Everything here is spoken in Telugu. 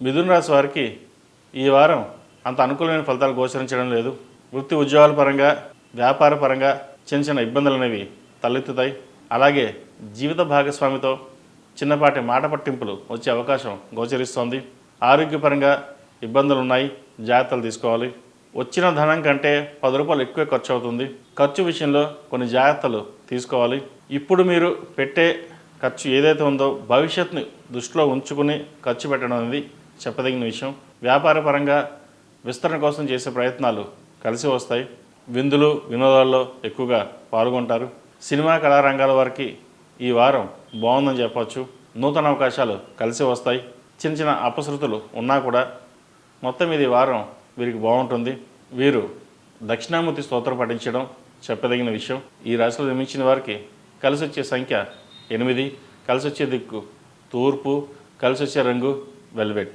మిథున రాశి వారికి ఈ వారం అంత అనుకూలమైన ఫలితాలు గోచరించడం లేదు. వృత్తి ఉద్యోగాల పరంగా, వ్యాపార పరంగా చిన్న ఇబ్బందులు అనేవి తలెత్తుతాయి. అలాగే జీవిత భాగస్వామితో చిన్నపాటి మాట పట్టింపులు వచ్చే అవకాశం గోచరిస్తోంది. ఆరోగ్యపరంగా ఇబ్బందులు ఉన్నాయి, జాగ్రత్తలు తీసుకోవాలి. వచ్చిన ధనం కంటే 10 రూపాయలు ఎక్కువే ఖర్చు అవుతుంది. ఖర్చు విషయంలో కొన్ని జాగ్రత్తలు తీసుకోవాలి. ఇప్పుడు మీరు పెట్టే ఖర్చు ఏదైతే ఉందో భవిష్యత్తుని దృష్టిలో ఉంచుకుని ఖర్చు పెట్టడం అనేది చెప్పదగిన విషయం. వ్యాపార పరంగా విస్తరణ కోసం చేసే ప్రయత్నాలు కలిసి వస్తాయి. విందులు వినోదాల్లో ఎక్కువగా పాల్గొంటారు. సినిమా కళారంగాల వారికి ఈ వారం బాగుందని చెప్పవచ్చు. నూతన అవకాశాలు కలిసి వస్తాయి. చిన్న అపశృతులు ఉన్నా కూడా మొత్తం ఇది వారం వీరికి బాగుంటుంది. వీరు దక్షిణామూర్తి స్తోత్రం పఠించడం చెప్పదగిన విషయం. ఈ రాశిలో జన్మించిన వారికి కలిసి వచ్చే సంఖ్య 8, కలిసి వచ్చే దిక్కు తూర్పు, కలిసి వచ్చే రంగు వెల్వెట్.